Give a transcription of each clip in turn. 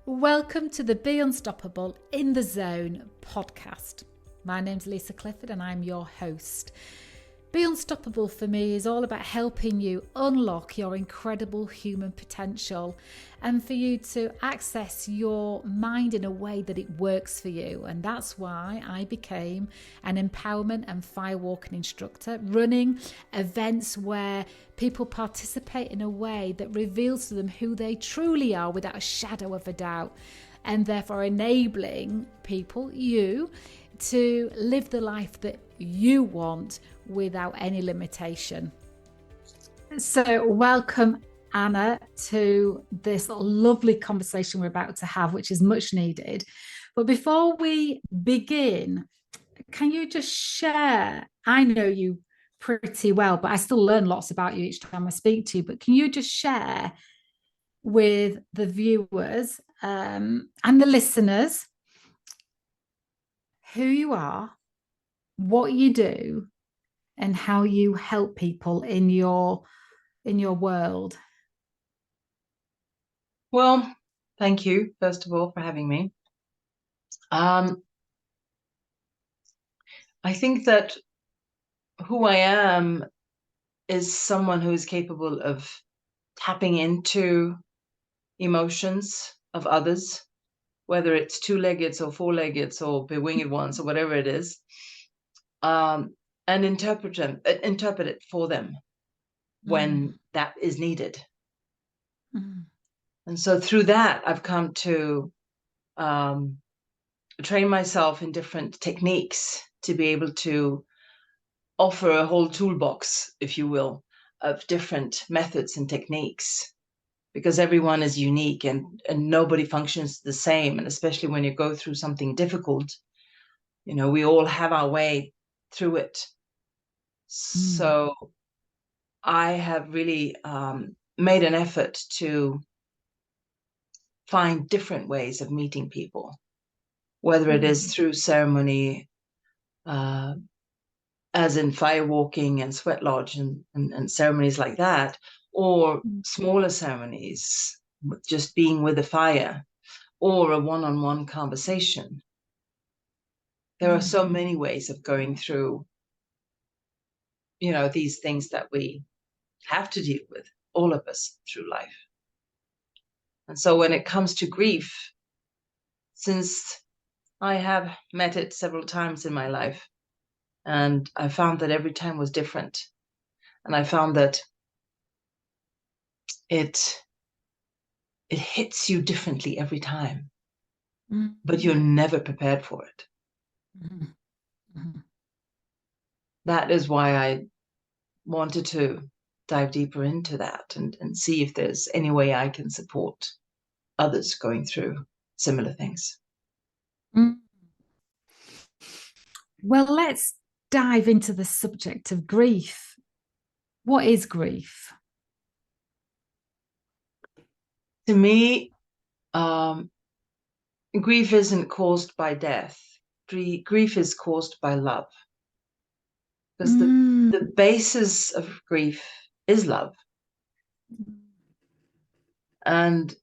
Welcome to the Be Unstoppable in the Zone podcast. My name's Lisa Clifford and I'm your host. Be Unstoppable for me is all about helping you unlock your incredible human potential and for you to access your mind in a way that it works for you. And that's why I became an empowerment and firewalking instructor, running events where people participate in a way that reveals to them who they truly are without a shadow of a doubt, and therefore enabling people, you, to live the life that you want without any limitation. So welcome, Anna, to this lovely conversation we're about to have, which is much needed. But before we begin, can you just share? I know you pretty well, but I still learn lots about you each time I speak to you. But can you just share with the viewers and the listeners who you are, what you do, and how you help people in your world? Well, thank you, first of all, for having me. I think that who I am is someone who is capable of tapping into emotions of others, whether it's two-legged or four-legged or bewinged ones or whatever it is, and interpret it for them when that is needed. And so through that, I've come to train myself in different techniques to be able to offer a whole toolbox, if you will, of different methods and techniques, because everyone is unique and nobody functions the same. And especially when you go through something difficult, you know, we all have our way through it. So I have really made an effort to find different ways of meeting people, whether it is through ceremony, as in firewalking and sweat lodge and ceremonies like that, or smaller ceremonies, just being with the fire, or a one-on-one conversation. There are so many ways of going through, you know, these things that we have to deal with, all of us, through life. And so when it comes to grief, since I have met it several times in my life, and I found that every time was different. And I found that it hits you differently every time, but you're never prepared for it. That is why I wanted to dive deeper into that and see if there's any way I can support others going through similar things. Well, let's dive into the subject of grief. What is grief? To me, grief isn't caused by death. Grief is caused by love. Because the basis of grief is love. And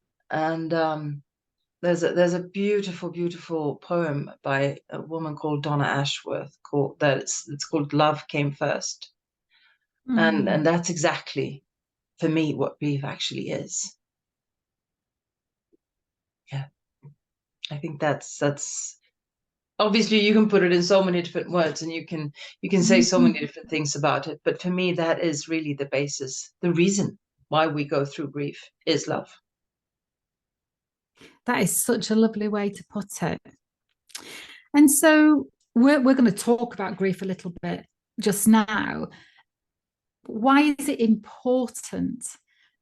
there's a beautiful, beautiful poem by a woman called Donna Ashworth it's called Love Came First. And that's exactly, for me, what grief actually is. Yeah. I think that's obviously you can put it in so many different words and you can say so many different things about it. But for me, that is really the basis. The reason why we go through grief is love. That is such a lovely way to put it. And so we're going to talk about grief a little bit just now. Why is it important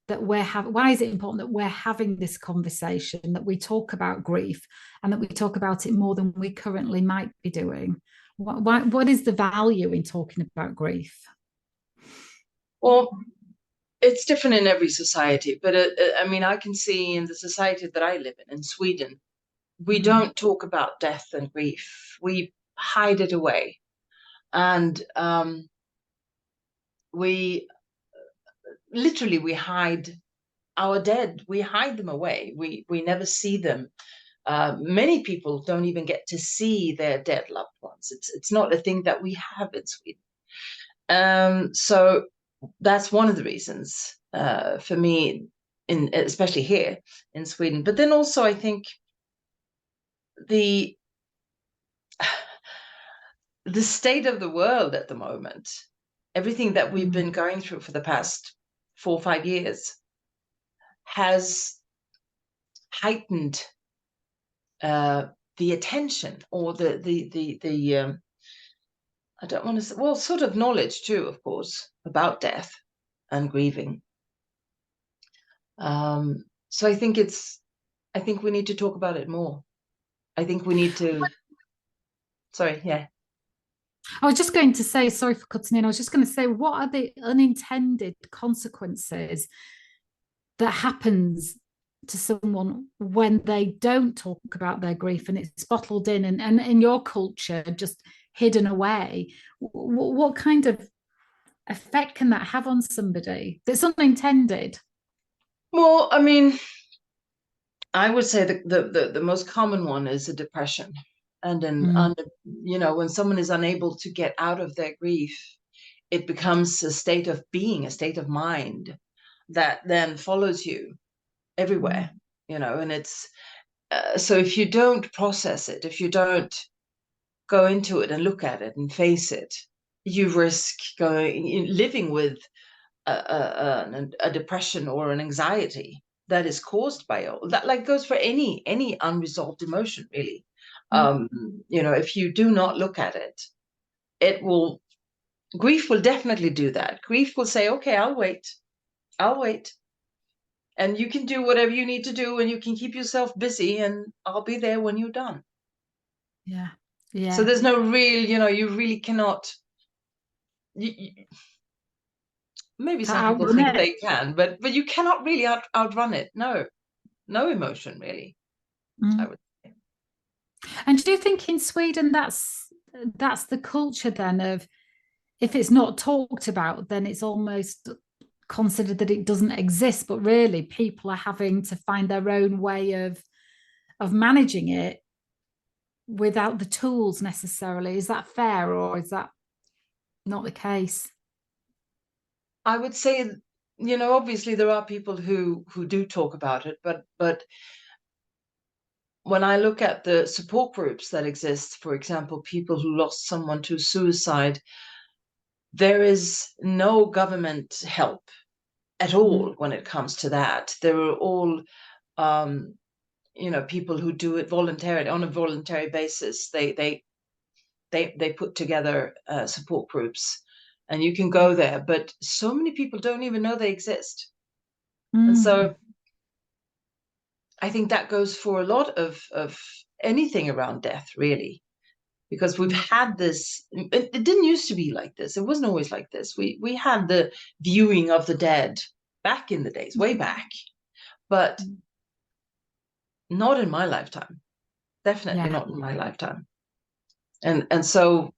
that we're having this conversation, that we talk about grief and that we talk about it more than we currently might be doing? What is the value in talking about grief? Well, it's different in every society, but I mean, I can see in the society that I live in Sweden, we don't talk about death and grief. We hide it away. And we hide our dead, we hide them away. We never see them. Many people don't even get to see their dead loved ones. It's not a thing that we have in Sweden. So that's one of the reasons for me, especially here in Sweden. But then also, I think the the state of the world at the moment, everything that we've been going through for the past 4 or 5 years, has heightened the attention, or the I don't want to say, well, sort of knowledge too, of course, about death and grieving. So I think we need to talk about it more. I think we need to. Sorry, yeah. I was just going to say, sorry for cutting in. I was just going to say, what are the unintended consequences that happens to someone when they don't talk about their grief and it's bottled in and in your culture just hidden away? What kind of effect can that have on somebody that's unintended? Well, I mean, I would say the most common one is a depression. And then, when someone is unable to get out of their grief, it becomes a state of being, a state of mind that then follows you everywhere, and it's so if you don't process it, if you don't go into it and look at it and face it, you risk living with a depression or an anxiety that is caused by all that. Like goes for any unresolved emotion, really. If you do not look at it, it will grief will definitely do that. Grief will say, okay, I'll wait, and you can do whatever you need to do, and you can keep yourself busy, and I'll be there when you're done. Yeah. So there's no real, you really cannot. Maybe some people think they can, but you cannot really outrun it. No emotion, really. I would say. And do you think in Sweden that's the culture then of, if it's not talked about, then it's almost considered that it doesn't exist, but really people are having to find their own way of managing it without the tools necessarily? Is that fair, or is that not the case? I would say, obviously there are people who do talk about it, but when I look at the support groups that exist, for example, people who lost someone to suicide, there is no government help at all when it comes to that. There are all people who do it voluntarily, on a voluntary basis. They put together support groups, and you can go there, but so many people don't even know they exist. And so I think that goes for a lot of anything around death, really, because we've had this. It didn't used to be like this. It wasn't always like this. We had the viewing of the dead back in the days, way back, but not in my lifetime. Definitely not in my lifetime. And so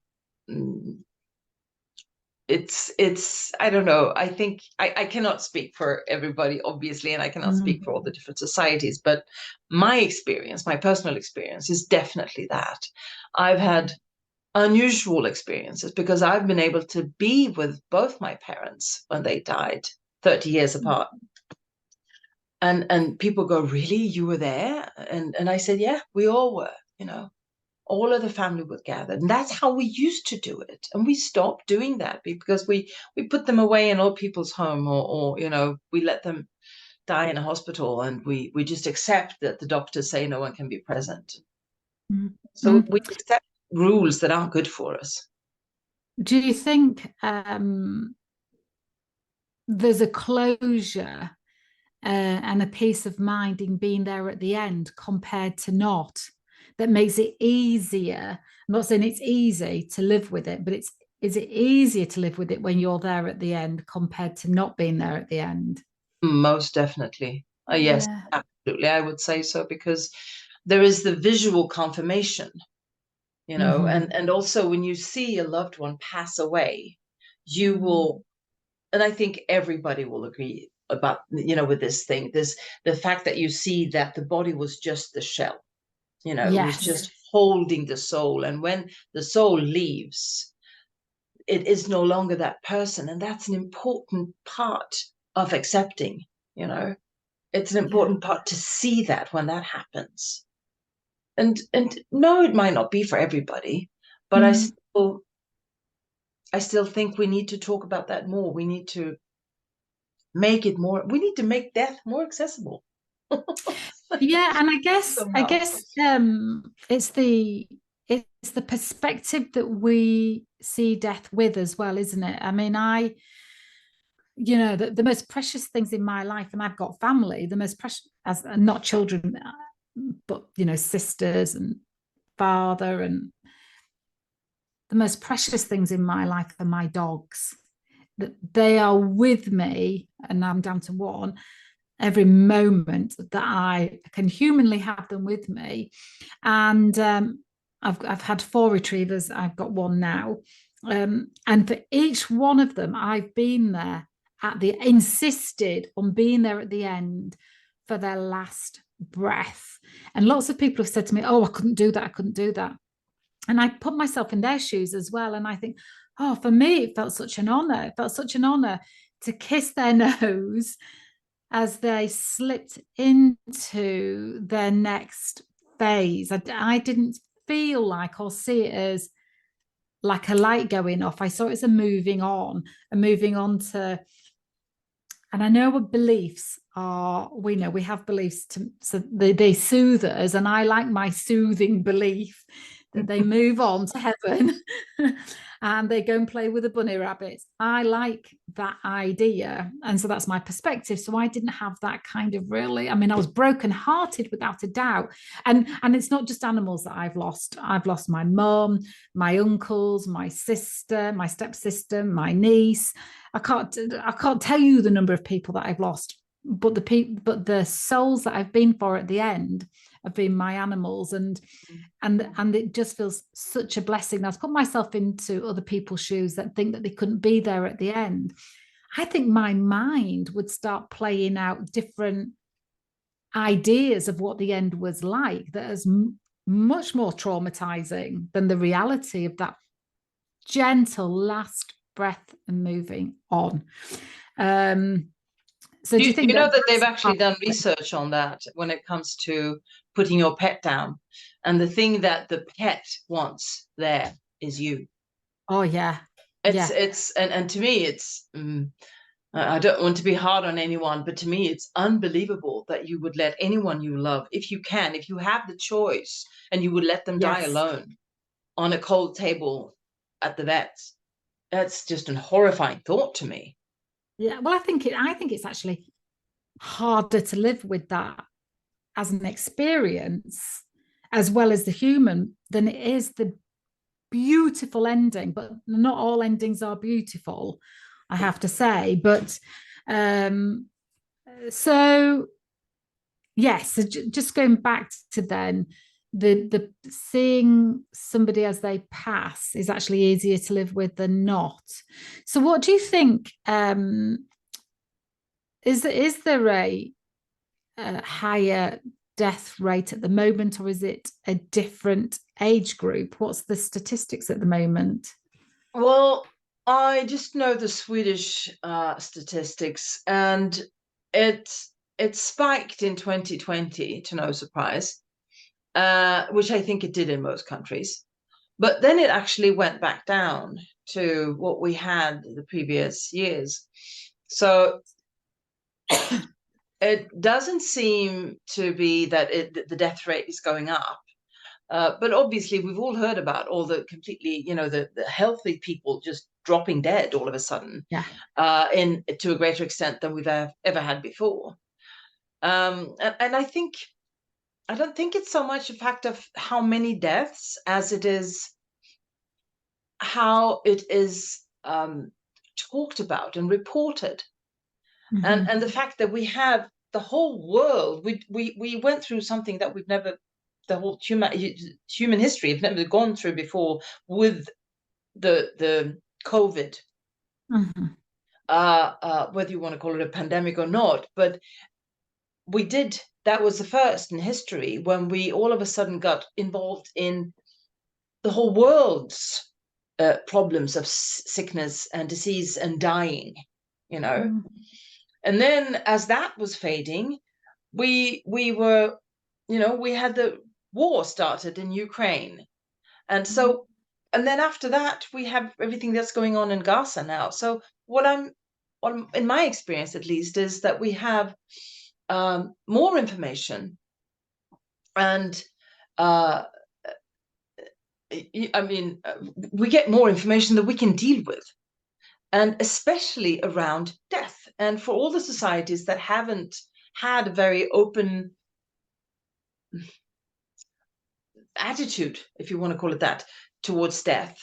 it's I don't know. I think I cannot speak for everybody, obviously, and I cannot speak for all the different societies, but my experience, my personal experience, is definitely that. I've had unusual experiences because I've been able to be with both my parents when they died 30 years apart. And people go, really? You were there? And I said, yeah, we all were, all of the family would gather. And that's how we used to do it. And we stopped doing that because we put them away in old people's home, or we let them die in a hospital, and we just accept that the doctors say no one can be present. So we accept rules that aren't good for us. Do you think there's a closure and a peace of mind in being there at the end compared to not, that makes it easier? I'm not saying it's easy to live with it, but is it easier to live with it when you're there at the end compared to not being there at the end? Most definitely. Yes, absolutely. I would say so, because there is the visual confirmation, and also when you see a loved one pass away, you will, and I think everybody will agree, about, with this thing, the fact that you see that the body was just the shell, it was just holding the soul. And when the soul leaves, it is no longer that person. And that's an important part of accepting, it's an important part to see that when that happens. And no, it might not be for everybody, but I still think we need to talk about that more. We need to make death more accessible. Yeah, and I guess it's the perspective that we see death with as well, isn't it? I mean, the most precious things in my life, and I've got family, the most precious, as not children, but sisters and father, and the most precious things in my life are my dogs. That they are with me, and I'm down to one, every moment that I can humanly have them with me. And I've had 4 retrievers. I've got one now. And for each one of them, I've been there insisted on being there at the end for their last breath. And lots of people have said to me, oh, I couldn't do that. I couldn't do that. And I put myself in their shoes as well. And I think, oh, for me, it felt such an honor. It felt such an honor to kiss their nose as they slipped into their next phase. I didn't feel like or see it as like a light going off. I saw it as a moving on to, and I know what beliefs are, we have beliefs so they soothe us, and I like my soothing belief that they move on to heaven and they go and play with the bunny rabbits. I like that idea. And so that's my perspective. So I didn't have that kind of I was brokenhearted without a doubt. And it's not just animals that I've lost. I've lost my mum, my uncles, my sister, my stepsister, my niece. I can't tell you the number of people that I've lost, but the souls that I've been for at the end have been my animals, and it just feels such a blessing. I've put myself into other people's shoes that think that they couldn't be there at the end. I think my mind would start playing out different ideas of what the end was like that is much more traumatizing than the reality of that gentle last breath and moving on. So do you think that they've actually done research on that when it comes to putting your pet down, and the thing that the pet wants there is you? Oh yeah. It's and to me it's I don't want to be hard on anyone, but to me it's unbelievable that you would let anyone you love, if you have the choice, and you would let them die alone on a cold table at the vets. That's just a horrifying thought to me. Yeah, well, I think it's actually harder to live with that as an experience, as well as the human, than it is the beautiful ending. But not all endings are beautiful, I have to say. But so yes, so just going back to then, the seeing somebody as they pass is actually easier to live with than not. So what do you think? Is there a higher death rate at the moment, or is it a different age group? What's the statistics at the moment? Well, I just know the Swedish statistics, and it spiked in 2020, to no surprise, which I think it did in most countries. But then it actually went back down to what we had the previous years. So it doesn't seem to be that the death rate is going up. But obviously, we've all heard about all the completely, the healthy people just dropping dead all of a sudden, to a greater extent than we've ever had before. And I don't think it's so much a fact of how many deaths as it is how it is talked about and reported. Mm-hmm. And the fact that we have the whole world, we went through something that we've never, the whole human history have never gone through before with the COVID. Mm-hmm. whether you want to call it a pandemic or not, but that was the first in history when we all of a sudden got involved in the whole world's problems of sickness and disease and dying, you know. And then as that was fading, we were, we had the war started in Ukraine. And so, and then after that, we have everything that's going on in Gaza now. So what in my experience at least, is that we have more information, and we get more information that we can deal with, and especially around death. And for all the societies that haven't had a very open attitude, if you want to call it that, towards death,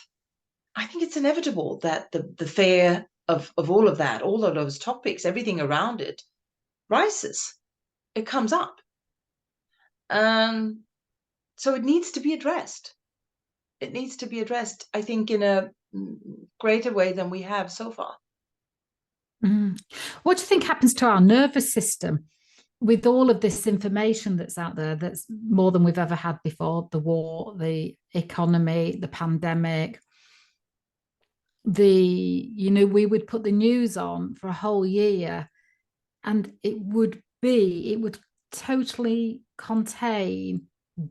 I think it's inevitable that the fear of all of that, all of those topics, everything around it, rises. It comes up. So it needs to be addressed. It needs to be addressed, I think, in a greater way than we have so far. What do you think happens to our nervous system with all of this information that's out there, that's more than we've ever had before? The war, the economy, the pandemic, we would put the news on for a whole year and it would totally contain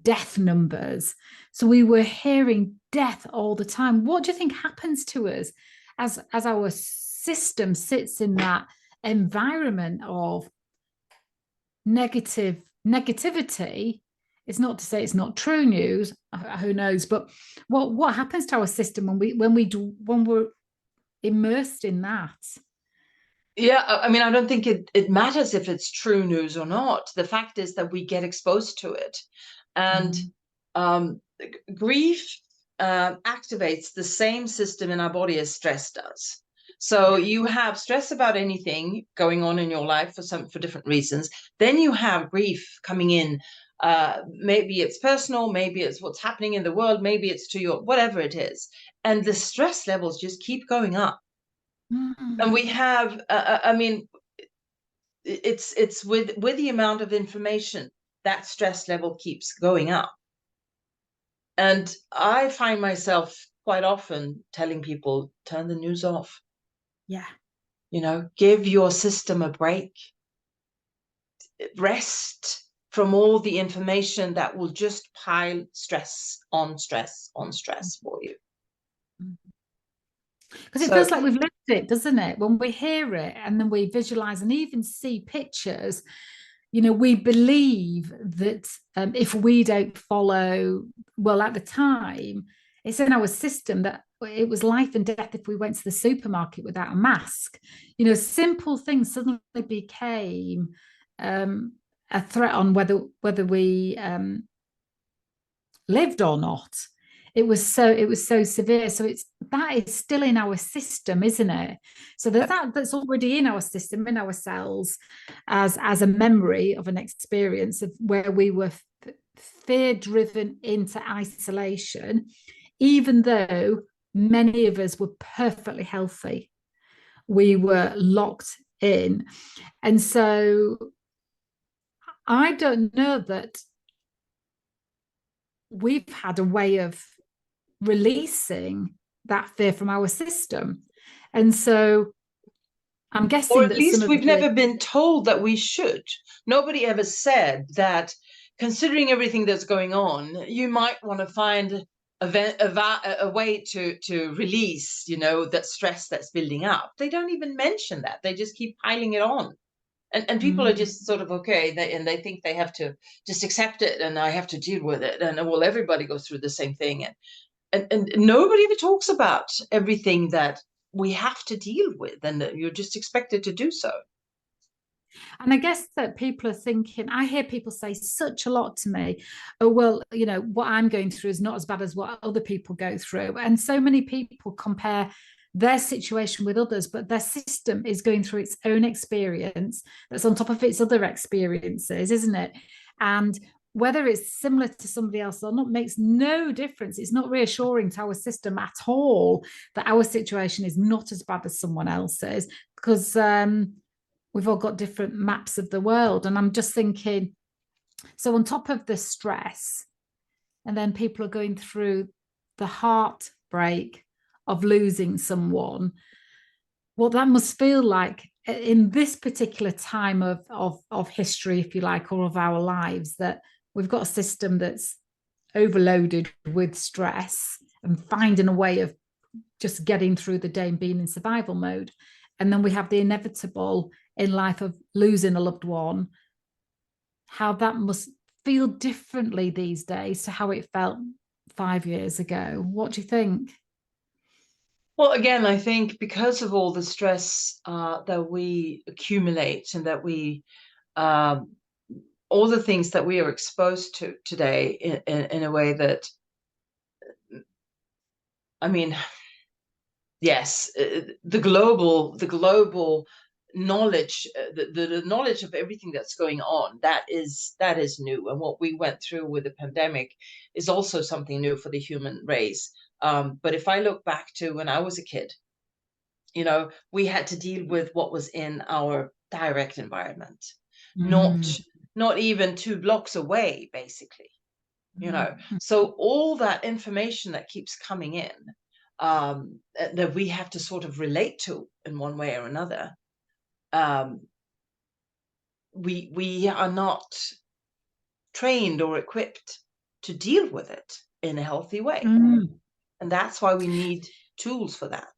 death numbers. So we were hearing death all the time. What do you think happens to us as our system sits in that environment of negativity? It's not to say it's not true news, who knows, but what happens to our system when we're immersed in that? Yeah, I mean, I don't think it matters if it's true news or not. The fact is that we get exposed to it, and grief activates the same system in our body as stress does. So you have stress about anything going on in your life for different reasons. Then you have grief coming in. Maybe it's personal, maybe it's what's happening in the world, maybe it's to your, whatever it is. And the stress levels just keep going up. And we have, it's with the amount of information, that stress level keeps going up. And I find myself quite often telling people, turn the news off. Yeah. Give your system a break. Rest from all the information that will just pile stress on stress on stress for you. Because it feels like we've lived it, doesn't it? When we hear it and then we visualize and even see pictures, we believe that if we don't follow, well, at the time, it's in our system that it was life and death if we went to the supermarket without a mask. Simple things suddenly became a threat on whether we lived or not. It was so severe. So that is still in our system, isn't it? So that's already in our system, in our cells, as a memory of an experience of where we were fear-driven into isolation, even though many of us were perfectly healthy. We were locked in. And so I don't know that we've had a way of releasing that fear from our system. And so I'm guessing, or at least we've never been told that we should. Nobody ever said that, considering everything that's going on, you might want to find a way to release, that stress that's building up. They don't even mention that. They just keep piling it on. And people are just sort of, okay, they think they have to just accept it, and I have to deal with it. And well, everybody goes through the same thing. And nobody ever talks about everything that we have to deal with, and that you're just expected to do so. And I guess that people are thinking, I hear people say such a lot to me, oh, well, what I'm going through is not as bad as what other people go through. And so many people compare their situation with others, but their system is going through its own experience that's on top of its other experiences, isn't it? And whether it's similar to somebody else or not makes no difference. It's not reassuring to our system at all that our situation is not as bad as someone else's, because we've all got different maps of the world. And I'm just thinking, so on top of the stress, and then people are going through the heartbreak of losing someone, what that must feel like in this particular time of history, if you like, or of our lives, that we've got a system that's overloaded with stress and finding a way of just getting through the day and being in survival mode. And then we have the inevitable in life of losing a loved one, how that must feel differently these days to how it felt 5 years ago. What do you think? Well, again, I think because of all the stress that we accumulate and that we, all the things that we are exposed to today in a way that, I mean, yes, the global knowledge, the knowledge of everything that's going on, that is new. And what we went through with the pandemic is also something new for the human race. But if I look back to when I was a kid, we had to deal with what was in our direct environment, Mm. not even 2 blocks away, basically. So all that information that keeps coming in, that we have to sort of relate to in one way or another, we are not trained or equipped to deal with it in a healthy way. Mm. And that's why we need tools for that.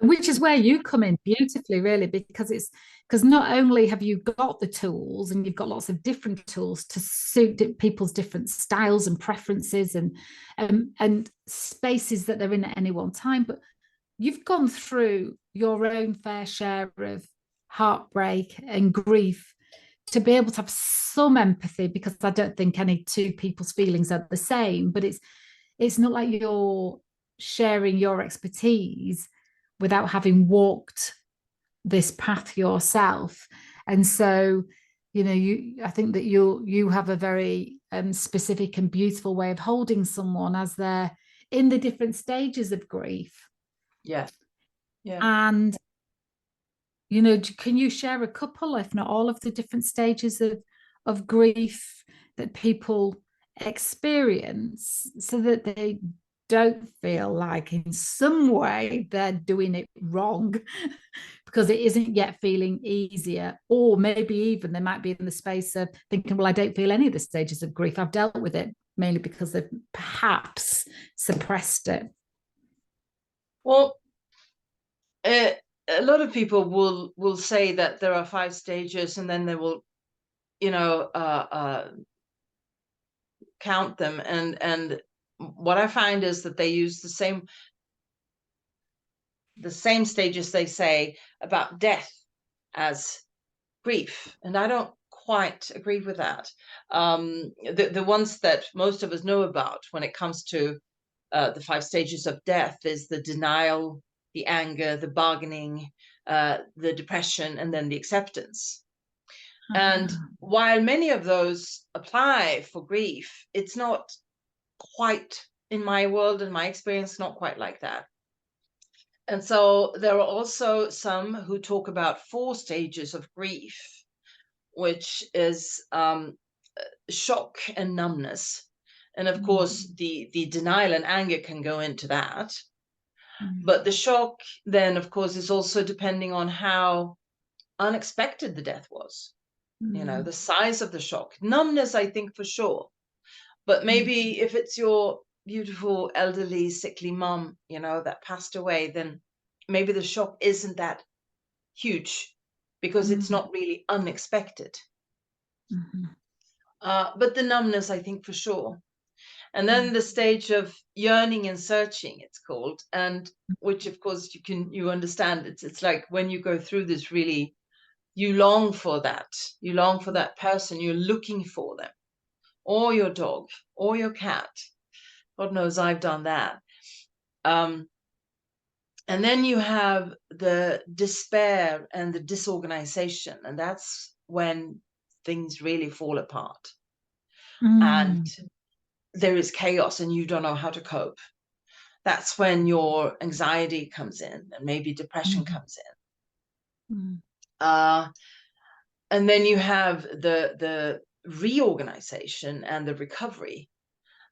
Which is where you come in beautifully, really, because not only have you got the tools, and you've got lots of different tools to suit people's different styles and preferences and spaces that they're in at any one time, but you've gone through your own fair share of heartbreak and grief to be able to have some empathy, because I don't think any two people's feelings are the same, but it's not like you're sharing your expertise without having walked this path yourself. And so, I think that you have a very specific and beautiful way of holding someone as they're in the different stages of grief. Yeah. And can you share a couple, if not all, of the different stages of grief that people experience, so that they don't feel like in some way they're doing it wrong because it isn't yet feeling easier? Or maybe even they might be in the space of thinking, well, I don't feel any of the stages of grief, I've dealt with it, mainly because they've perhaps suppressed it. Well, a lot of people will say that there are 5 stages, and then they will, count them. And what I find is that they use the same stages they say about death as grief, and I don't quite agree with that. The ones that most of us know about when it comes to the 5 stages of death is the denial, the anger, the bargaining, the depression, and then the acceptance. And while many of those apply for grief, it's not quite, in my world and my experience, not quite like that. And so there are also some who talk about 4 stages of grief, which is shock and numbness. And of course, the denial and anger can go into that. But the shock then, of course, is also depending on how unexpected the death was, the size of the shock. Numbness, I think, for sure. But maybe if it's your beautiful, elderly, sickly mom, that passed away, then maybe the shock isn't that huge because it's not really unexpected. But the numbness, I think, for sure. And then the stage of yearning and searching, it's called, and which, of course, you understand. It's like when you go through this, really, you long for that. You long for that person. You're looking for them, or your dog, or your cat. God knows I've done that. And then you have the despair and the disorganization, and that's when things really fall apart. and there is chaos and you don't know how to cope. That's when your anxiety comes in and maybe depression comes in. And then you have the reorganization and the recovery.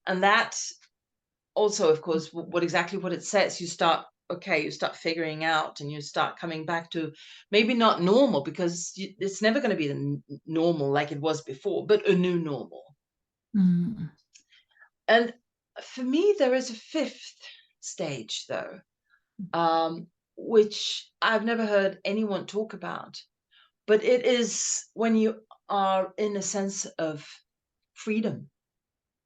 And that also, of course, what it says, you start figuring out and you start coming back to maybe not normal, because it's never going to be the normal like it was before, but a new normal. And for me, there is a fifth stage, though, which I've never heard anyone talk about. But it is when you are in a sense of freedom,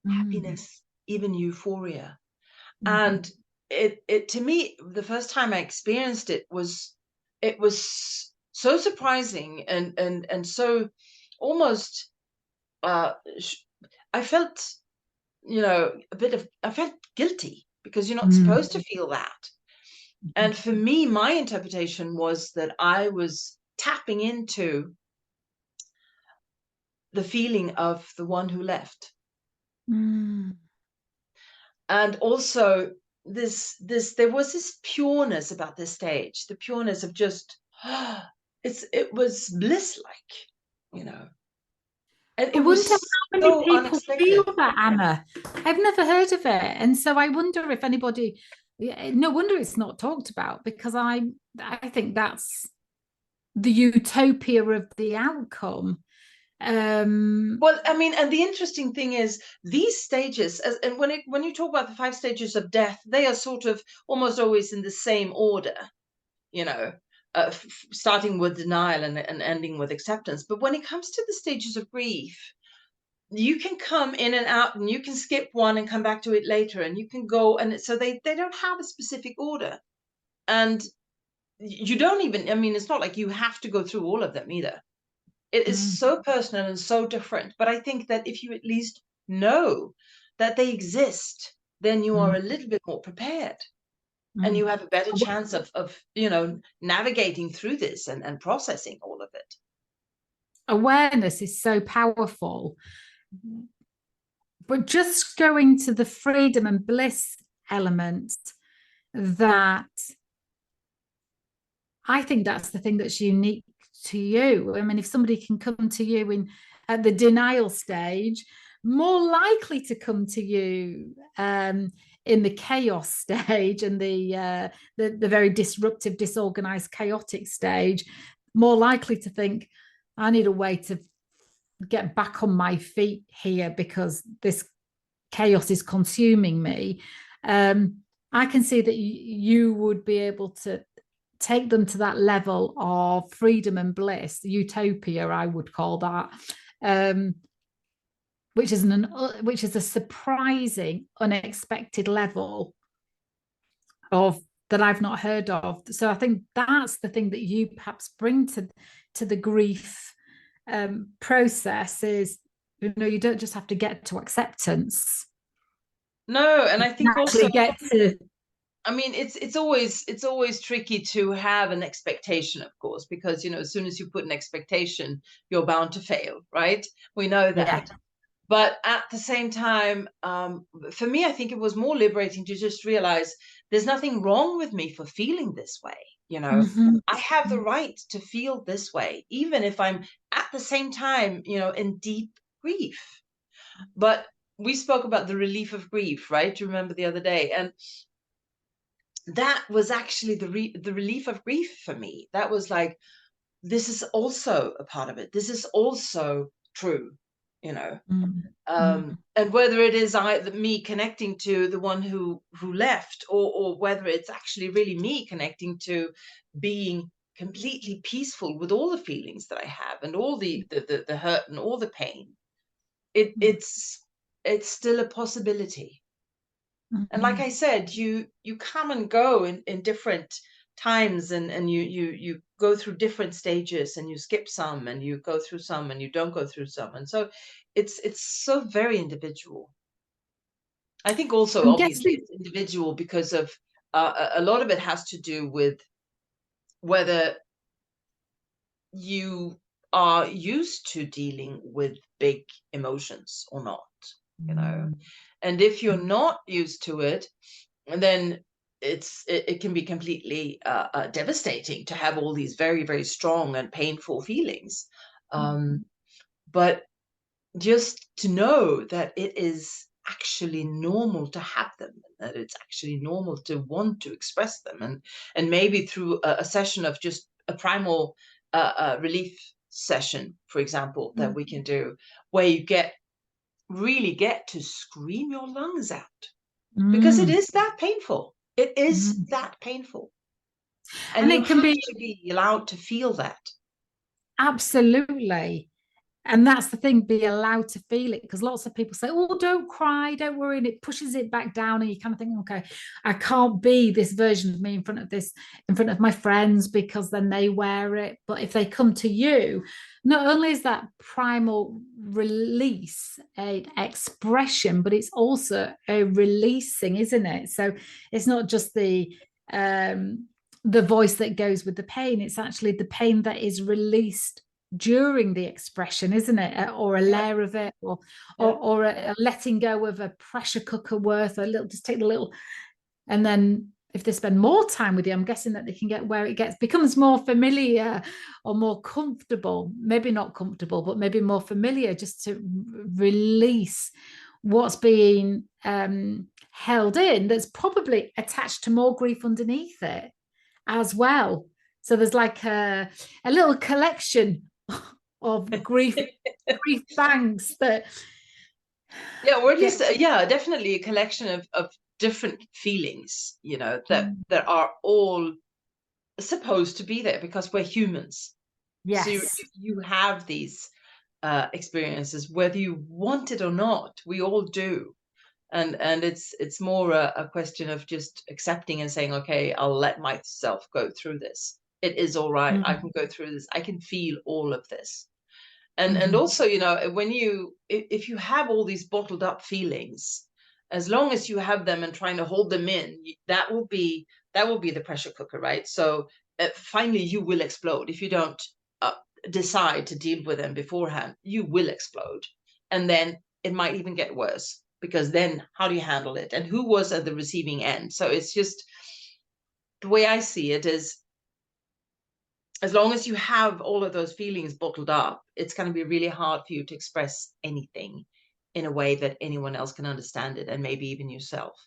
happiness, even euphoria. And it to me, the first time I experienced it was so surprising and so almost I felt, I felt guilty, because you're not supposed to feel that. And for me, my interpretation was that I was tapping into the feeling of the one who left. And also there was this pureness about this stage, the pureness of just, it was bliss-like. And I it was wonder how many so people feel unexpected. that, Anna. I've never heard of it. And so I wonder if anybody, no wonder it's not talked about, because I think that's the utopia of the outcome. Well, I mean, and the interesting thing is these stages, and when you talk about the 5 stages of death, they are sort of almost always in the same order, starting with denial and ending with acceptance. But when it comes to the stages of grief, you can come in and out, and you can skip one and come back to it later, and you can go, and so they don't have a specific order. And you don't even, I mean, it's not like you have to go through all of them either. It is so personal and so different. But I think that if you at least know that they exist, then you are a little bit more prepared, and you have a better chance of navigating through this and processing all of it. Awareness is so powerful. But just going to the freedom and bliss element, that I think that's the thing that's unique to you. I mean, if somebody can come to you at the denial stage, more likely to come to you in the chaos stage and the very disruptive, disorganized, chaotic stage, more likely to think, I need a way to get back on my feet here because this chaos is consuming me. I can see that you would be able to take them to that level of freedom and bliss, utopia, I would call that, which is a surprising, unexpected level of that I've not heard of. So I think that's the thing that you perhaps bring to the grief process is, you don't just have to get to acceptance. No, and I think also get to. I mean, it's always tricky to have an expectation, of course, because as soon as you put an expectation, you're bound to fail, right? We know that. Yeah. But at the same time, for me, I think it was more liberating to just realize there's nothing wrong with me for feeling this way. I have the right to feel this way, even if I'm at the same time, in deep grief. But we spoke about the relief of grief, right? Do you remember the other day? And that was actually the relief of grief for me. That was like, this is also a part of it. This is also true, and whether it is me connecting to the one who left, or whether it's actually really me connecting to being completely peaceful with all the feelings that I have and all the hurt and all the pain, it's still a possibility. And like I said, you come and go in different times, and you go through different stages, and you skip some, and you go through some, and you don't go through some. And so it's so very individual. I think also, obviously, it's individual because of a lot of it has to do with whether you are used to dealing with big emotions or not. you know. And if you're not used to it, then it can be completely devastating to have all these very, very strong and painful feelings. But just to know that it is actually normal to have them, that it's actually normal to want to express them, and maybe through a session of just a primal relief session, for example, that we can do, where you really get to scream your lungs out, because it is that painful. It is that painful, and you it can have be to be allowed to feel that. absolutely. And that's the thing, be allowed to feel it, because lots of people say, oh, don't cry, don't worry, and it pushes it back down, and you kind of think, okay, I can't be this version of me in front of my friends, because then they wear it. But if they come to you, not only is that primal release a expression, but it's also a releasing, isn't it? So it's not just the voice that goes with the pain, it's actually the pain that is released during the expression, isn't it? Or a layer of it, or a letting go of a pressure cooker worth, a little, just take the little, and then if they spend more time with you, I'm guessing that they can get where it becomes more familiar or more comfortable, maybe not comfortable, but maybe more familiar, just to release what's being held in, that's probably attached to more grief underneath it as well. So there's like a little collection of grief banks that, or at least definitely a collection of different feelings, that are all supposed to be there, because we're humans. So you have these experiences whether you want it or not. We all do. And it's more a question of just accepting and saying, okay, I'll let myself go through this. It is all right. I can go through this. I can feel all of this. And also, when if you have all these bottled up feelings, as long as you have them and trying to hold them in, that will be the pressure cooker, right? So finally you will explode if you don't decide to deal with them beforehand. You will explode, and then it might even get worse, because then how do you handle it, and who was at the receiving end? So it's just, the way I see it is, as long as you have all of those feelings bottled up, it's going to be really hard for you to express anything in a way that anyone else can understand it, and maybe even yourself.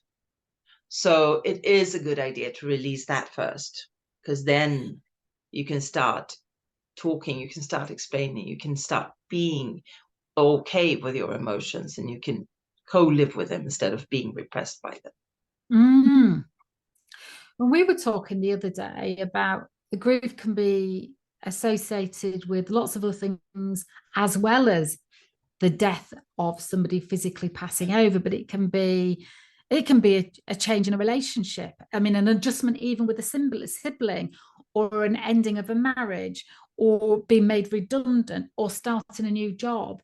So it is a good idea to release that first, because then you can start talking, you can start explaining, you can start being okay with your emotions, and you can co-live with them instead of being repressed by them. When we were talking the other day about the grief can be associated with lots of other things, as well as the death of somebody physically passing over, but it can be a change in a relationship. I mean, an adjustment even with a sibling, or an ending of a marriage, or being made redundant, or starting a new job.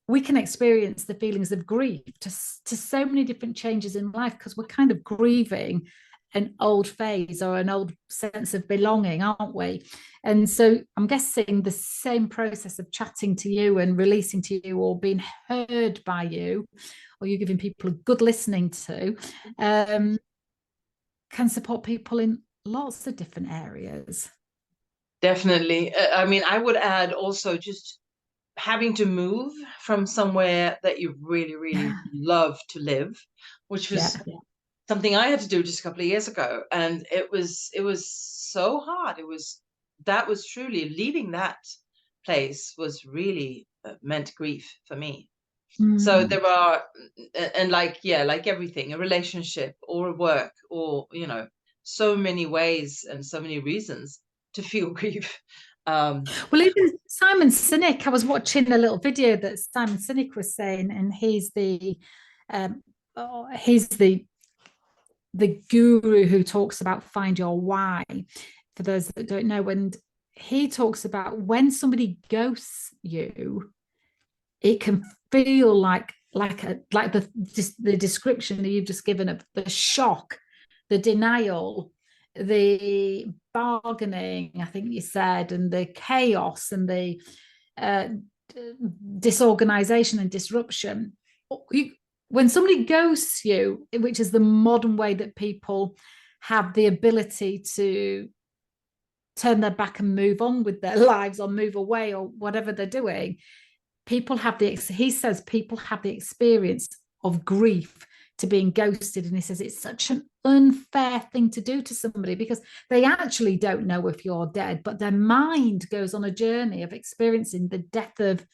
We can experience the feelings of grief to so many different changes in life, because we're kind of grieving an old phase or an old sense of belonging, aren't we? And so I'm guessing the same process of chatting to you and releasing to you, or being heard by you, or you giving people a good listening to, can support people in lots of different areas. Definitely. I mean, I would add also just having to move from somewhere that you really, really love to live, which was something I had to do just a couple of years ago. And it was so hard. That was truly, leaving that place was really meant grief for me. So there are, and like everything, a relationship or a work, or, so many ways and so many reasons to feel grief. Well, even Simon Sinek, I was watching a little video that Simon Sinek was saying, and he's the guru who talks about find your why. For those that don't know, and he talks about when somebody ghosts you, it can feel like the description that you've just given of the shock, the denial, the bargaining, I think you said, and the chaos, and the disorganization and disruption. you, when somebody ghosts you, which is the modern way that people have the ability to turn their back and move on with their lives or move away or whatever they're doing, people have he says people have the experience of grief to being ghosted, and he says it's such an unfair thing to do to somebody because they actually don't know if you're dead, but their mind goes on a journey of experiencing the death of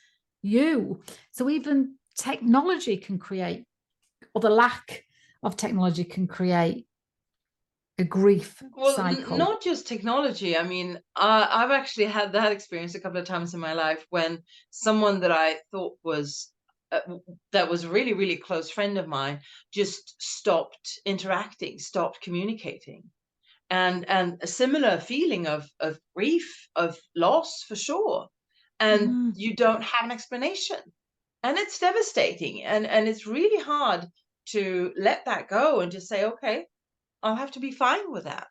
you. So even technology can create, or the lack of technology can create, a grief Well, cycle. not just technology. I mean, I've actually had that experience a couple of times in my life when someone that I thought was that was a really, really close friend of mine just stopped interacting, stopped communicating, and a similar feeling of grief, of loss for sure, and you don't have an explanation, and it's devastating, and it's really hard to let that go and just say, okay, I'll have to be fine with that,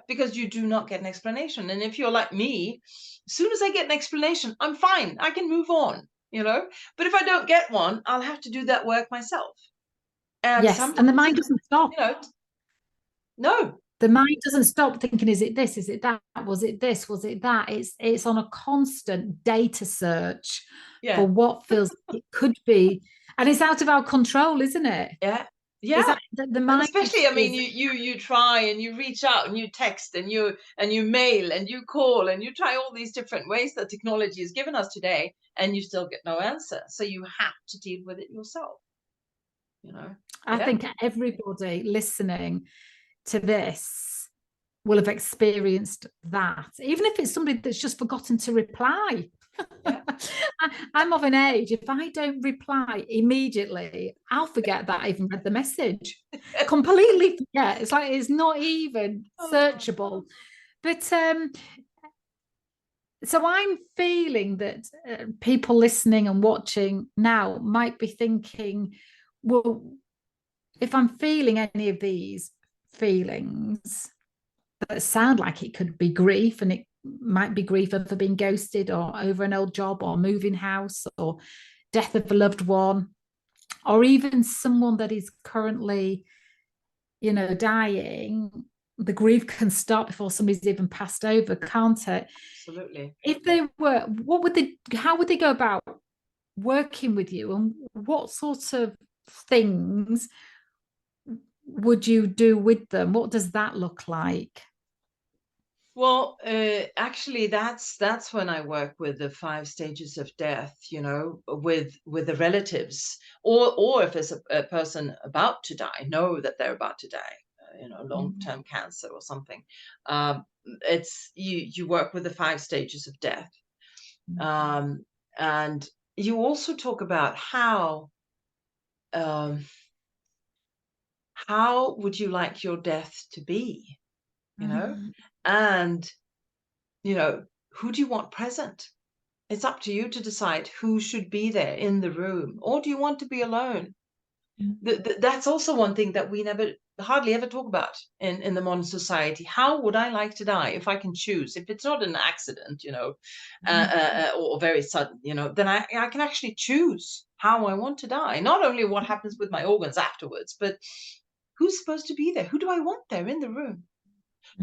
because you do not get an explanation. And if you're like me, as soon as I get an explanation, I'm fine. I can move on. But if I don't get one, I'll have to do that work myself. And Yes, and the sometimes mind doesn't stop. no. The mind doesn't stop thinking, is it this, is it that, was it this, was it that? It's on a constant data search for Yeah. what feels it could be, and it's out of our control, isn't it? Yeah. Is Yeah. that the And mind especially, I mean, is you try and you reach out and you text and you mail and you call and you try all these different ways that technology has given us today, and you still get no answer. So you have to deal with it yourself. I Yeah. think everybody listening to this will have experienced that, even if it's somebody that's just forgotten to reply. Yeah. I'm of an age, if I don't reply immediately, I'll forget that I even read the message. Completely forget. It's like it's not even Oh. searchable. But so I'm feeling that people listening and watching now might be thinking, well, if I'm feeling any of these feelings that sound like it could be grief, and it might be grief over being ghosted or over an old job or moving house or death of a loved one, or even someone that is currently, dying, the grief can start before somebody's even passed over, can't it? Absolutely. If they were, how would they go about working with you, and what sort of things would you do with them? What does that look like? Well, actually, that's when I work with the 5 stages of death, with the relatives, or if there's a person about to die, know that they're about to die, long-term cancer or something. It's you work with the 5 stages of death, and you also talk about um, how would you like your death to be, and you know, who do you want present? It's up to you to decide who should be there in the room, or do you want to be alone? That's also one thing that we never, hardly ever talk about in the modern society. How would I like to die if I can choose? If it's not an accident, or very sudden, then I can actually choose how I want to die. Not only what happens with my organs afterwards, but who's supposed to be there? Who do I want there in the room?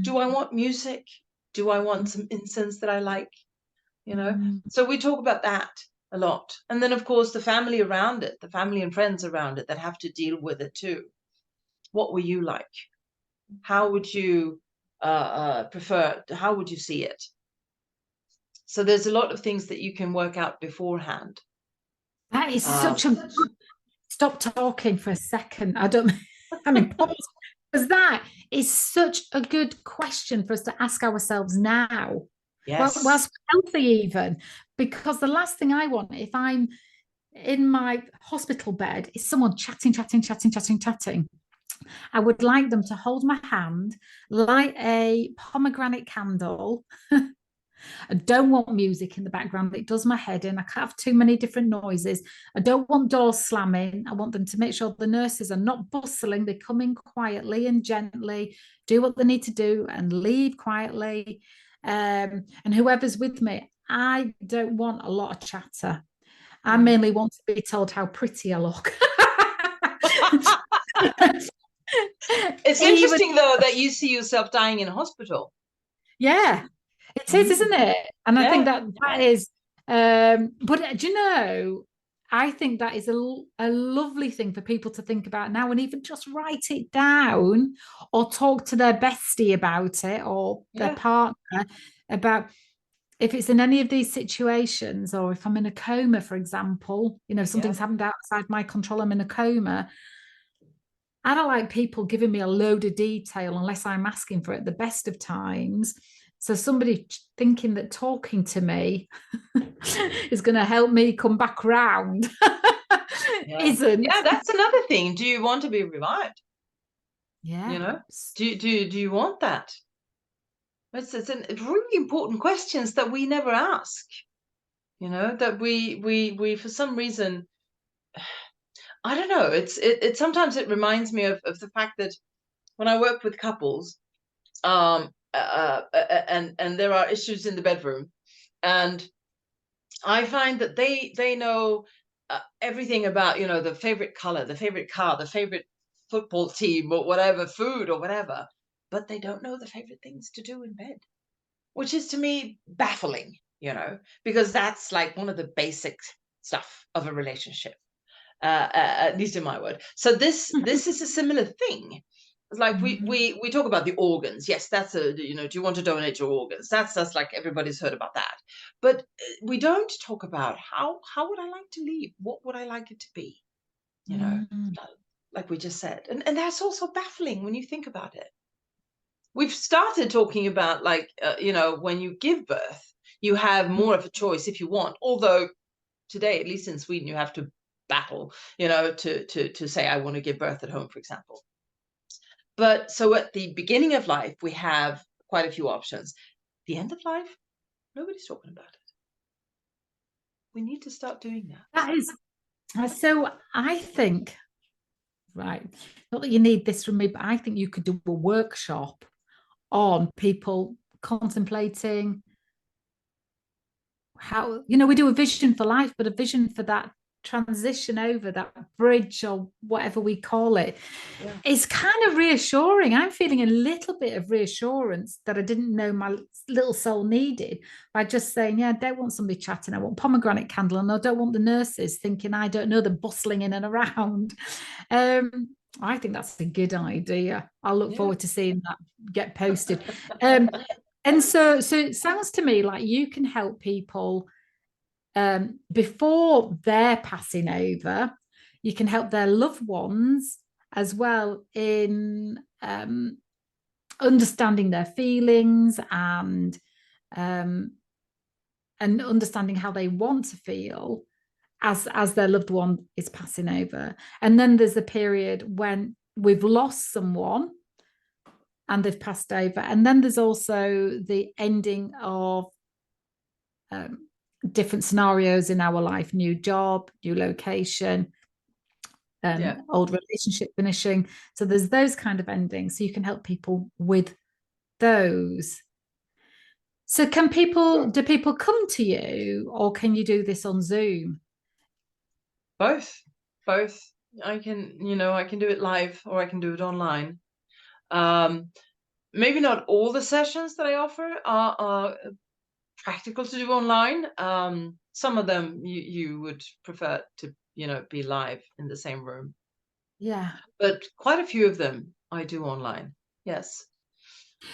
Do I want music? Do I want some incense that I like? So we talk about that a lot. And then, of course, the family around it, the family and friends around it that have to deal with it too. What were you like? How would you prefer? How would you see it? So there's a lot of things that you can work out beforehand. That is such a, stop talking for a second. I mean, pause, because that is such a good question for us to ask ourselves now. Well, Yes. whilst we're healthy, even, because the last thing I want, if I'm in my hospital bed, is someone chatting, chatting, chatting, chatting, chatting. I would like them to hold my hand, light a pomegranate candle. I don't want music in the background. It does my head in. I can't have too many different noises. I don't want doors slamming. I want them to make sure the nurses are not bustling. They come in quietly and gently, do what they need to do, and leave quietly. And whoever's with me, I don't want a lot of chatter. I mainly want to be told how pretty I look. It's Even, interesting though that you see yourself dying in a hospital. yeah, it is, isn't it? And I think Yeah, that is, but do you know, I think that is a lovely thing for people to think about now and even just write it down or talk to their bestie about it or their yeah, partner about if it's in any of these situations, or if I'm in a coma, for example, yeah, something's happened outside my control, I'm in a coma. I don't like people giving me a load of detail unless I'm asking for it at the best of times. So somebody thinking that talking to me is going to help me come back round yeah. isn't. Yeah, that's another thing. Do you want to be revived? Yeah. You know, do you want that? It's really important questions that we never ask. That we for some reason, I don't know. It sometimes it reminds me of the fact that when I work with couples, and there are issues in the bedroom, and I find that they know everything about the favorite color, the favorite car, the favorite football team, or whatever, food or whatever, but they don't know the favorite things to do in bed, which is to me baffling, because that's like one of the basic stuff of a relationship, at least in my word. So this is a similar thing. It's like we talk about the organs. Yes, that's do you want to donate your organs? That's like everybody's heard about that. But we don't talk about how would I like to leave? What would I like it to be? You know, Mm. like we just said. And that's also baffling when you think about it. We've started talking about like when you give birth, you have more of a choice if you want. Although today, at least in Sweden, you have to battle, to say I want to give birth at home, for example. But so at the beginning of life, we have quite a few options. The end of life, nobody's talking about it. We need to start doing that. That is so. I think, right, not that you need this from me, but I think you could do a workshop on people contemplating how, we do a vision for life, but a vision for that transition over that bridge or whatever we call it. Yeah. It's kind of reassuring. I'm feeling a little bit of reassurance that I didn't know my little soul needed by just saying, yeah, I don't want somebody chatting. I want pomegranate candle, and I don't want the nurses thinking I don't know them bustling in and around. I think that's a good idea. I'll look forward to seeing that get posted. And so it sounds to me like you can help people before they're passing over. You can help their loved ones as well in understanding their feelings um, and understanding how they want to feel as their loved one is passing over. And then there's a period when we've lost someone and they've passed over. And then there's also the ending of different scenarios in our life, new job, new location, old relationship finishing. So there's those kind of endings. So you can help people with those. So do people come to you, or can you do this on Zoom? Both. I can do it live or I can do it online. Maybe not all the sessions that I offer are practical to do online. Some of them you would prefer to be live in the same room. Yeah. But quite a few of them I do online. Yes.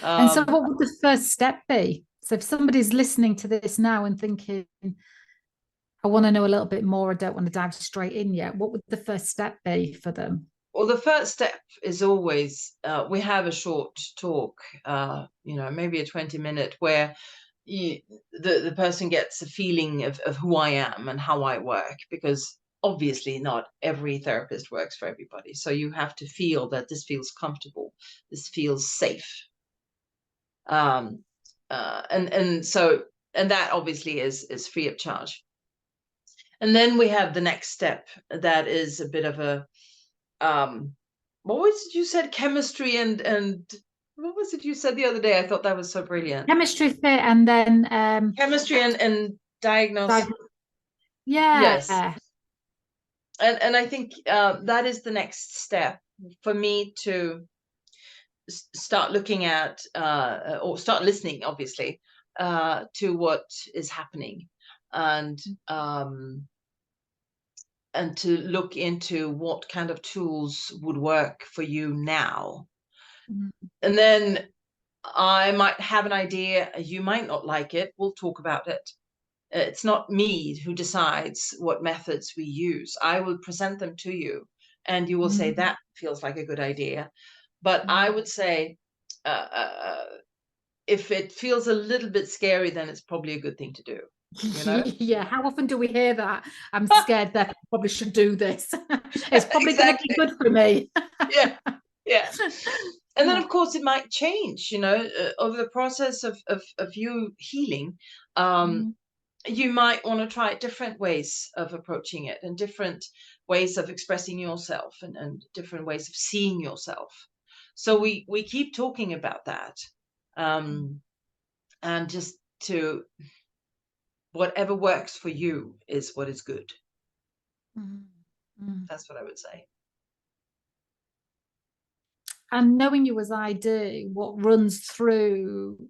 And so what would the first step be? So if somebody's listening to this now and thinking, I want to know a little bit more, I don't want to dive straight in yet, what would the first step be for them? Well, the first step is always we have a short talk, maybe a 20-minute, where the person gets a feeling of who I am and how I work, because obviously not every therapist works for everybody. So you have to feel that this feels comfortable, this feels safe. And that obviously is free of charge. And then we have the next step that is a bit of a what was it you said? Chemistry and what was it you said the other day? I thought that was so brilliant. Chemistry fit, and then Chemistry and diagnosis. Yes. Yeah. And I think that is the next step for me to start looking at or start listening, obviously, to what is happening, and um, and to look into what kind of tools would work for you now. Mm. And then I might have an idea, you might not like it, we'll talk about it. It's not me who decides what methods we use. I will present them to you, and you will say Mm. that feels like a good idea. But I Mm. would say, if it feels a little bit scary, then it's probably a good thing to do, you know? Yeah, how often do we hear that? I'm scared that I probably should do this. It's probably going to be Exactly. good for me. Yeah. Yeah. And then, Yeah. of course, it might change, over the process of you healing. Mm. You might want to try different ways of approaching it, and different ways of expressing yourself, and different ways of seeing yourself. So we keep talking about that. And just to whatever works for you is what is good. Mm. Mm. That's what I would say. And knowing you as I do, what runs through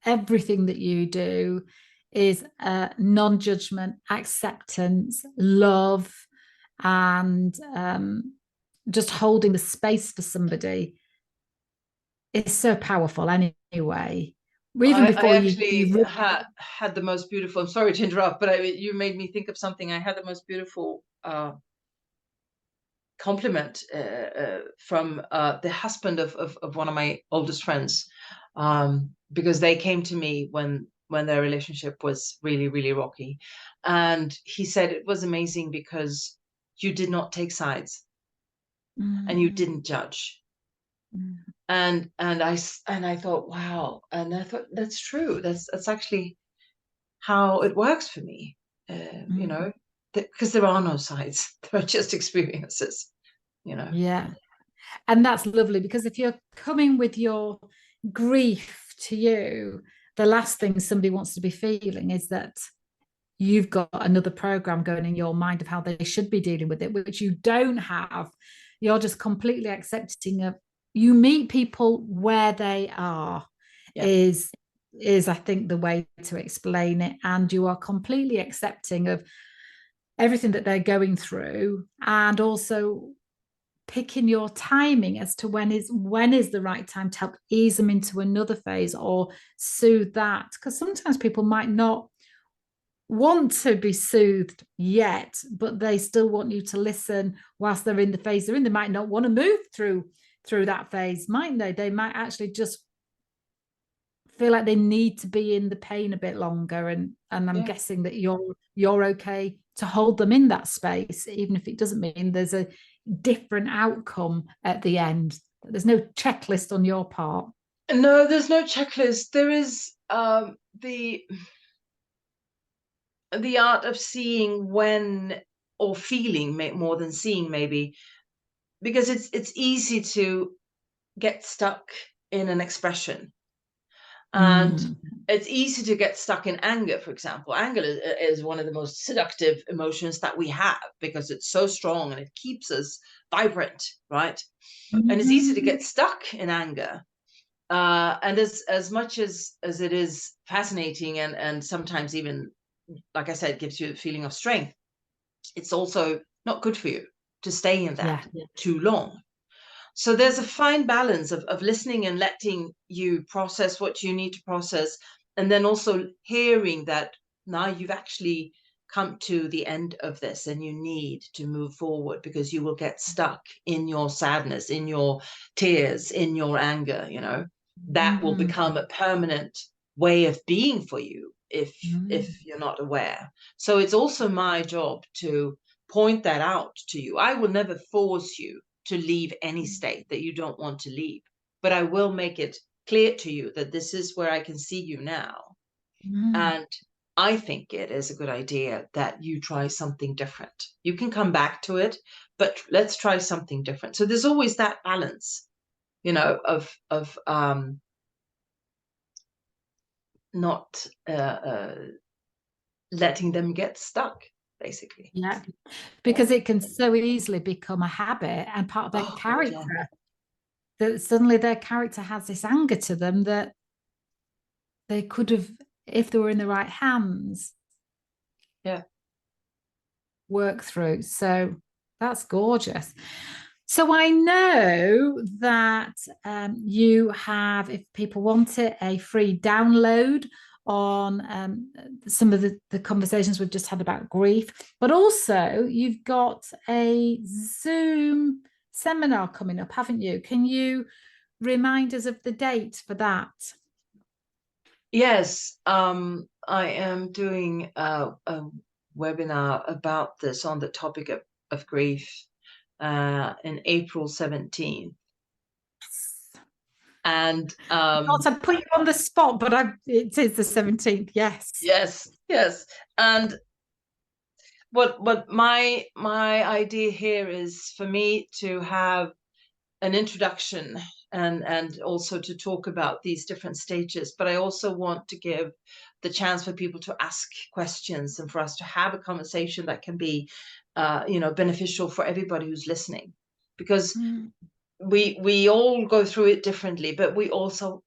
everything that you do is non-judgment, acceptance, love, and just holding the space for somebody is so powerful anyway. Even I before actually you had the most beautiful. I'm sorry to interrupt, but you made me think of something. I had the most beautiful compliment from the husband of one of my oldest friends, because they came to me when their relationship was really, really rocky, and he said it was amazing because you did not take sides, and you mm, didn't judge. mm, And I thought, wow. And I thought, that's true. That's actually how it works for me. mm, Because there are no sides. There are just experiences, you know. yeah. And that's lovely because if you're coming with your grief to you, the last thing somebody wants to be feeling is that you've got another program going in your mind of how they should be dealing with it, which you don't have. You're just completely accepting of you meet people where they are Yeah. is I think the way to explain it. And you are completely accepting of everything that they're going through, and also picking your timing as to when is the right time to help ease them into another phase or soothe that, because sometimes people might not want to be soothed yet, but they still want you to listen whilst they're in the phase they're in. They might not want to move through that phase, might they might actually just feel like they need to be in the pain a bit longer, and I'm Yeah. guessing that you're okay to hold them in that space, even if it doesn't mean there's a different outcome at the end. There's no checklist on your part. No, there's no checklist. There is the art of seeing when, or feeling, more than seeing, maybe, because it's easy to get stuck in an expression. And Mm. it's easy to get stuck in anger, for example. Anger is one of the most seductive emotions that we have, because it's so strong and it keeps us vibrant, right? And it's easy to Mm-hmm. get stuck in anger. And as much as it is fascinating, and sometimes even, like I said, gives you a feeling of strength, it's also not good for you to stay in Yeah. that too long. So there's a fine balance of listening and letting you process what you need to process, and then also hearing that now you've actually come to the end of this and you need to move forward, because you will get stuck in your sadness, in your tears, in your anger. That will Mm. become a permanent way of being for you if Mm. you're not aware. So it's also my job to point that out to you. I will never force you to leave any state that you don't want to leave, but I will make it clear to you that this is where I can see you now. Mm. And I think it is a good idea that you try something different. You can come back to it, but let's try something different. So there's always that balance, of not letting them get stuck, basically. Yeah, because it can so easily become a habit and part of their Oh God, character. yeah. That suddenly their character has this anger to them that they could have, if they were in the right hands, Yeah. work through. So that's gorgeous. So I know that you have, if people want it, a free download on some of the conversations we've just had about grief, but also you've got a Zoom seminar coming up, haven't you? Can you remind us of the date for that? Yes, I am doing a webinar about this on the topic of grief in April 17th. And Not to put you on the spot, but it is the 17th. Yes. yes. And what my idea here is for me to have an introduction and also to talk about these different stages, but I also want to give the chance for people to ask questions and for us to have a conversation that can be beneficial for everybody who's listening, because we all go through it differently, but we also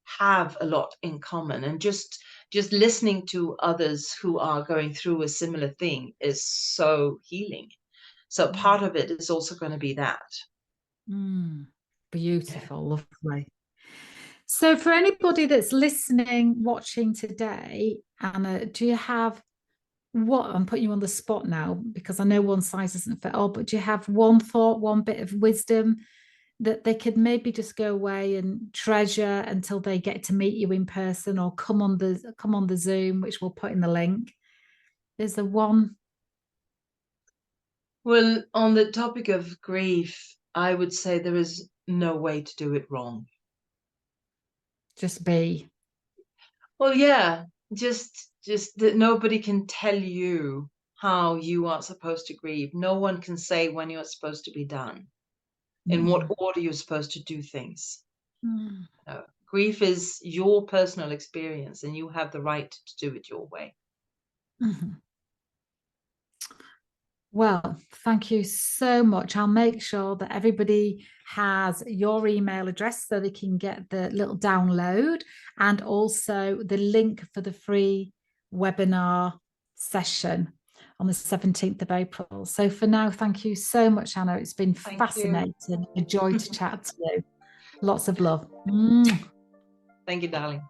have a lot in common, and just listening to others who are going through a similar thing is so healing. So part of it is also going to be that. Beautiful, lovely. So, for anybody that's listening, watching today, Anna, do you have what? I'm putting you on the spot now because I know one size doesn't fit all, but do you have one thought, one bit of wisdom that they could maybe just go away and treasure until they get to meet you in person or come on the Zoom, which we'll put in the link? Is there one? Well, on the topic of grief, I would say there is no way to do it wrong. Just be. Well, yeah, just that nobody can tell you how you are supposed to grieve. No one can say when you're supposed to be done, in what order you're supposed to do things. Grief is your personal experience, and you have the right to do it your way. Well, thank you so much. I'll make sure that everybody has your email address so they can get the little download and also the link for the free webinar session on the 17th of April. So for now, thank you so much, Anna. It's been fascinating. A joy to chat to you. Lots of love. Thank you, darling.